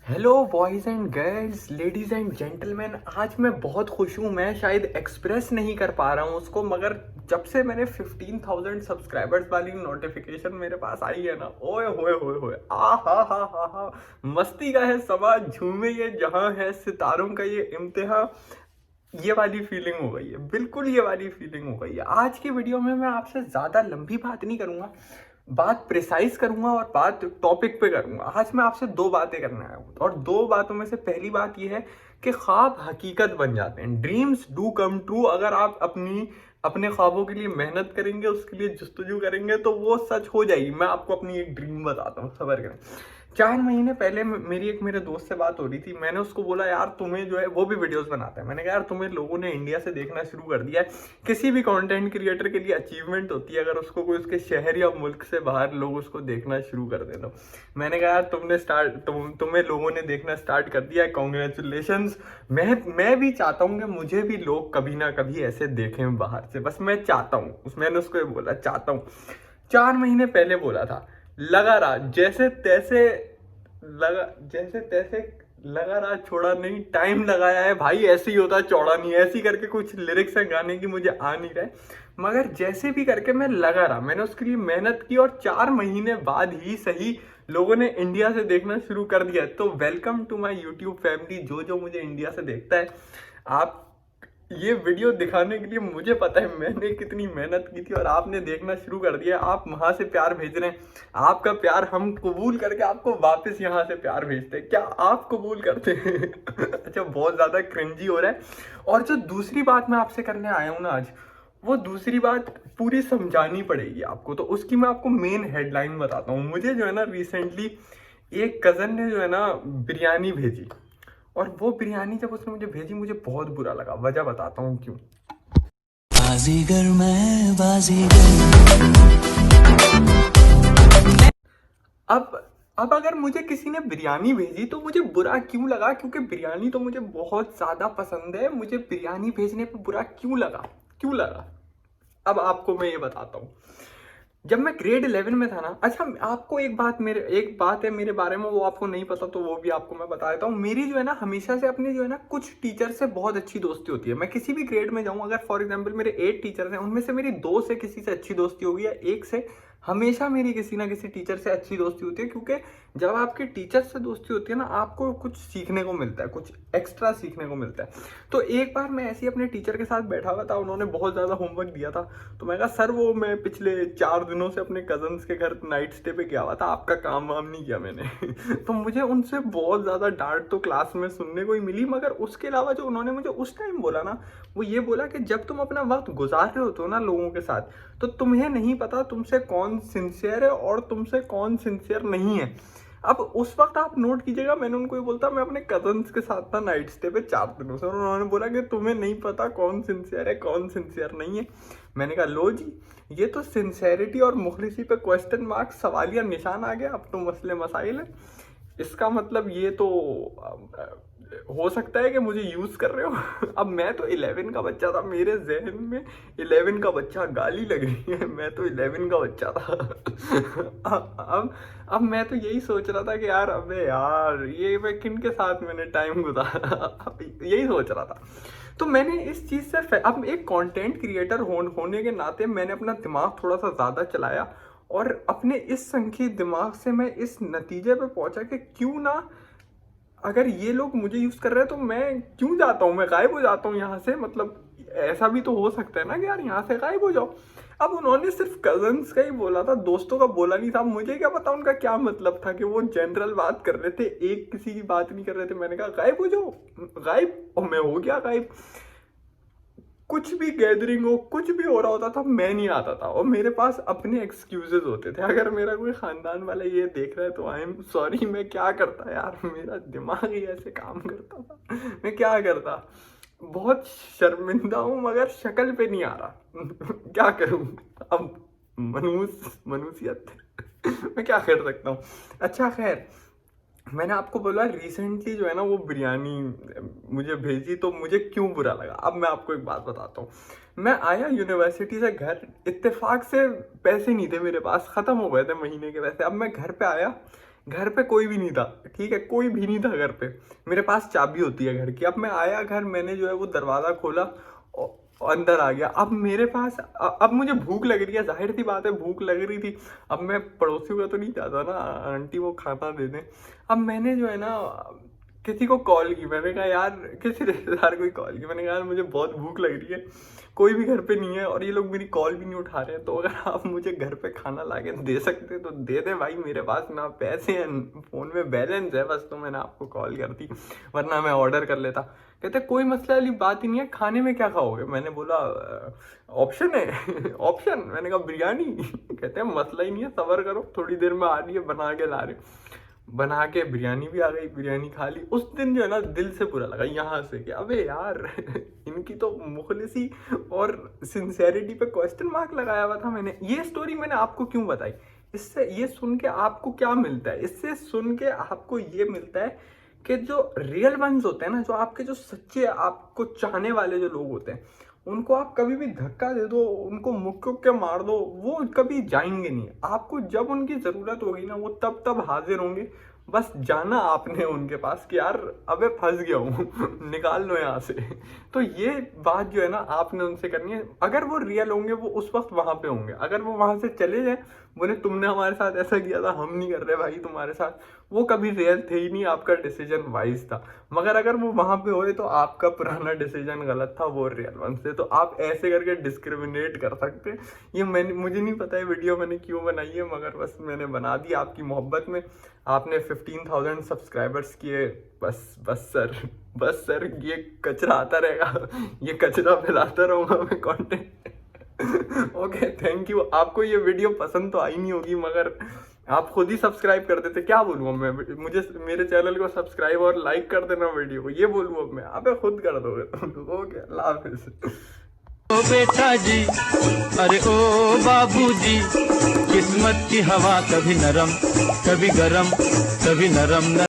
Hello boys and girls, ladies and gentleman. आज मैं बहुत खुश हूँ। मैं शायद एक्सप्रेस नहीं कर पा रहा हूँ उसको, मगर जब से मैंने 15,000 सब्सक्राइबर्स वाली नोटिफिकेशन मेरे पास आई है ना, ओए होए होए होए, आ हा, मस्ती का है समा, झूमे ये जहाँ है, सितारों का ये इम्तिहान, ये वाली फीलिंग हो गई है। बिल्कुल ये वाली फीलिंग हो गई है। आज की वीडियो में मैं आपसे ज़्यादा लंबी बात नहीं करूँगा, बात प्रिसाइज करूंगा और बात टॉपिक पे करूंगा। आज मैं आपसे दो बातें करने आया हूँ, और दो बातों में से पहली बात यह है कि ख्वाब हकीकत बन जाते हैं। Dreams do come true. अगर आप अपने ख्वाबों के लिए मेहनत करेंगे, उसके लिए जस्तजू करेंगे, तो वो सच हो जाएगी। मैं आपको अपनी एक ड्रीम बताता हूँ, सबर करें। 4 महीने पहले मेरे दोस्त से बात हो रही थी। मैंने उसको बोला, यार तुम्हें जो है, वो भी वीडियोस बनाता है, मैंने कहा यार तुम्हें लोगों ने इंडिया से देखना शुरू कर दिया है। किसी भी कंटेंट क्रिएटर के लिए अचीवमेंट होती है अगर उसको कोई उसके शहर या मुल्क से बाहर लोग उसको देखना शुरू कर दे। तो मैंने कहा यार तुम्हें लोगों ने देखना स्टार्ट कर दिया है, कॉन्ग्रेचुलेशंस। मैं भी चाहता हूँ कि मुझे भी लोग कभी ना कभी ऐसे देखें बाहर से, बस मैं चाहता हूँ। मैंने उसको ये बोला, चाहता हूँ। 4 महीने पहले बोला था, लगा रहा जैसे तैसे लगा रहा, छोड़ा नहीं, टाइम लगाया है भाई, ऐसे ही होता, चौड़ा नहीं। ऐसी करके कुछ लिरिक्स है गाने की, मुझे आ नहीं रहे, मगर जैसे भी करके मैं लगा रहा, मैंने उसके लिए मेहनत की, और 4 महीने बाद ही सही लोगों ने इंडिया से देखना शुरू कर दिया। तो welcome to my YouTube family. जो मुझे इंडिया से देखता है, आप ये वीडियो दिखाने के लिए, मुझे पता है मैंने कितनी मेहनत की थी, और आपने देखना शुरू कर दिया। आप वहां से प्यार भेज रहे हैं, आपका प्यार हम कबूल करके आपको वापस यहाँ से प्यार भेजते हैं। क्या आप कबूल करते हैं? अच्छा, बहुत ज्यादा क्रिंजी हो रहा है। और जो दूसरी बात मैं आपसे करने आया हूँ ना आज, वो दूसरी बात पूरी समझानी पड़ेगी आपको, तो उसकी मैं आपको मेन हेडलाइन बताता हूँ। मुझे जो है ना, रिसेंटली एक कजन ने जो है ना बिरयानी भेजी, और वो बिरयानी जब उसने मुझे भेजी, मुझे बहुत बुरा लगा। वजह बताता हूँ क्यों। बाजीगर मैं बाजीगर। अब अगर मुझे किसी ने बिरयानी भेजी तो मुझे बुरा क्यों लगा? क्योंकि बिरयानी तो मुझे बहुत ज्यादा पसंद है। मुझे बिरयानी भेजने पे बुरा क्यों लगा? अब आपको मैं ये बताता हूँ। जब मैं ग्रेड 11 में था ना, अच्छा आपको एक बात है मेरे बारे में, वो आपको नहीं पता, तो वो भी आपको मैं बता देता हूँ। मेरी जो है ना, हमेशा से अपने जो है ना कुछ टीचर से बहुत अच्छी दोस्ती होती है। मैं किसी भी ग्रेड में जाऊँ, अगर फॉर एग्जाम्पल मेरे 8 टीचर हैं, उनमें से मेरी 2 से किसी से अच्छी दोस्ती होगी, या एक से हमेशा मेरी किसी ना किसी टीचर से अच्छी दोस्ती होती है। क्योंकि जब आपके टीचर से दोस्ती होती है ना, आपको कुछ सीखने को मिलता है, कुछ एक्स्ट्रा सीखने को मिलता है। तो एक बार मैं ऐसे ही अपने टीचर के साथ बैठा हुआ था, उन्होंने बहुत ज़्यादा होमवर्क दिया था। तो मैं कहा सर, वो मैं पिछले 4 दिनों से अपने कजन्स के घर नाइट स्टे पे गया हुआ था, आपका काम वाम नहीं किया मैंने। तो मुझे उनसे बहुत ज़्यादा डांट तो क्लास में सुनने को ही मिली, मगर उसके अलावा जो उन्होंने मुझे उस टाइम बोला ना, वो ये बोला कि जब तुम अपना वक्त गुजार रहे होते हो ना लोगों के साथ, तो तुम्हें नहीं पता तुमसे कौन सिंसियर है और तुमसे कौन सिंसियर नहीं है। अब उस वक्त आप नोट कीजिएगा, मैंने उनको ये बोलता, मैं अपने कजन्स के साथ था नाइट स्टे पे 4 दिनों से, और उन्होंने बोला कि तुम्हें नहीं पता कौन सिंसियर है कौन सिंसियर नहीं है। मैंने कहा लो जी, ये तो सिंसेरिटी और मुखलिसी पे क्वेश्चन मार्क, सवालिया निशान आ गया। अब तो मसले मसाइल है। इसका मतलब ये तो हो सकता है कि मुझे यूज कर रहे हो। अब मैं तो 11 का बच्चा था, मेरे जहन में 11 का बच्चा गाली लग रही है। मैं तो 11 का बच्चा था। अब मैं तो यही सोच रहा था कि यार, अबे यार, ये मैं किन के साथ मैंने टाइम गुजारा। यही सोच रहा था। तो मैंने इस चीज़ से अब एक कंटेंट क्रिएटर होने के नाते मैंने अपना दिमाग थोड़ा सा ज़्यादा चलाया, और अपने इस संकीर्ण दिमाग से मैं इस नतीजे पे पहुंचा कि क्यों ना, अगर ये लोग मुझे यूज कर रहे हैं, तो मैं क्यों जाता हूँ, मैं गायब हो जाता हूँ यहाँ से। मतलब ऐसा भी तो हो सकता है ना कि यार यहाँ से गायब हो जाओ। अब उन्होंने सिर्फ कजन्स का ही बोला था, दोस्तों का बोला नहीं था। मुझे क्या पता उनका क्या मतलब था, कि वो जनरल बात कर रहे थे, एक किसी की बात नहीं कर रहे थे। मैंने कहा गायब हो जाओ, गायब, और मैं हो गया गायब। कुछ भी गैदरिंग हो, कुछ भी हो रहा होता था, मैं नहीं आता था, और मेरे पास अपने एक्सक्यूजेस होते थे। अगर मेरा कोई खानदान वाला ये देख रहा है तो आई एम सॉरी। मैं क्या करता यार, मेरा दिमाग ही ऐसे काम करता था। मैं क्या करता, बहुत शर्मिंदा हूँ, मगर शक्ल पे नहीं आ रहा। क्या करूँ अब, मनुष्यत। मैं क्या कर सकता हूँ। अच्छा खैर, मैंने आपको बोला रिसेंटली जो है ना वो बिरयानी मुझे भेजी, तो मुझे क्यों बुरा लगा। अब मैं आपको एक बात बताता हूँ। मैं आया यूनिवर्सिटी से घर, इत्तेफाक से पैसे नहीं थे मेरे पास, ख़त्म हो गए थे महीने के पैसे। अब मैं घर पे आया, घर पे कोई भी नहीं था, ठीक है, कोई भी नहीं था घर पे। मेरे पास चाबी होती है घर की। अब मैं आया घर, मैंने जो है वो दरवाज़ा खोला और अंदर आ गया। अब मेरे पास अब मुझे भूख लग रही है, जाहिर सी बात है भूख लग रही थी। अब मैं पड़ोसियों का तो नहीं चाहता ना आंटी वो खाना दे दें। अब मैंने जो है ना किसी को कॉल की, मैंने कहा यार, किसी रिश्तेदार को ही कॉल की, मैंने कहा यार मुझे बहुत भूख लग रही है, कोई भी घर पे नहीं है और ये लोग मेरी कॉल भी नहीं उठा रहे हैं, तो अगर आप मुझे घर पे खाना ला के दे सकते तो दे दे भाई, मेरे पास ना पैसे हैं, फ़ोन में बैलेंस है बस, तो मैंने आपको कॉल कर दी, वरना मैं ऑर्डर कर लेता। कहते कोई मसला वाली बात ही नहीं है, खाने में क्या खाओगे? मैंने बोला ऑप्शन है ऑप्शन, मैंने कहा बिरयानी कहते हैं मसला ही नहीं है, सब्र करो, थोड़ी देर में आ रही है, बना के ला रहे। बना के बिरयानी भी आ गई, बिरयानी खा ली। उस दिन जो है ना दिल से बुरा लगा यहाँ से कि अबे यार इनकी तो मुखलिसी और सिंसेरिटी पे क्वेश्चन मार्क लगाया हुआ था मैंने। ये स्टोरी मैंने आपको क्यों बताई? इससे ये सुन के आपको क्या मिलता है? इससे सुन के आपको ये मिलता है कि जो रियल वंस होते हैं ना, जो आपके जो सच्चे आपको चाहने वाले जो लोग होते हैं, उनको आप कभी भी धक्का दे दो, उनको मुक्के के मार दो, वो कभी जाएंगे नहीं। आपको जब उनकी ज़रूरत होगी ना, वो तब तब हाजिर होंगे। बस जाना आपने उनके पास कि यार अबे फंस गया हूँ निकाल लो यहाँ से। तो ये बात जो है ना आपने उनसे करनी है। अगर वो रियल होंगे वो उस वक्त वहाँ पे होंगे। अगर वो वहाँ से चले जाए, बोले तुमने हमारे साथ ऐसा किया था, हम नहीं कर रहे भाई तुम्हारे साथ, वो कभी रियल थे ही नहीं, आपका डिसीजन वाइज था। मगर अगर वो वहाँ पे होए तो आपका पुराना डिसीजन गलत था, वो रियल वन से। तो आप ऐसे करके डिस्क्रिमिनेट कर सकते। ये मैंने, मुझे नहीं पता है वीडियो मैंने क्यों बनाई है, मगर बस मैंने बना दी आपकी मोहब्बत में। आपने 15,000 सब्सक्राइबर्स किए, बस सर ये कचरा आता रहेगा, ये कचरा फैलाता रहूँगा मैं कंटेंट। Okay, thank you. आपको ये वीडियो पसंद तो आई नहीं होगी, मगर आप खुद ही सब्सक्राइब कर देते। क्या बोलूँ मैं, मुझे मेरे चैनल को सब्सक्राइब और लाइक कर देना वीडियो को, ये बोलूँ अब मैं? अबे खुद कर दोगे तुम। ओके, अल्लाह हाफिज़। ओ बेटा जी, अरे ओ बाबूजी, किस्मत की हवा कभी नरम कभी गरम, कभी नरम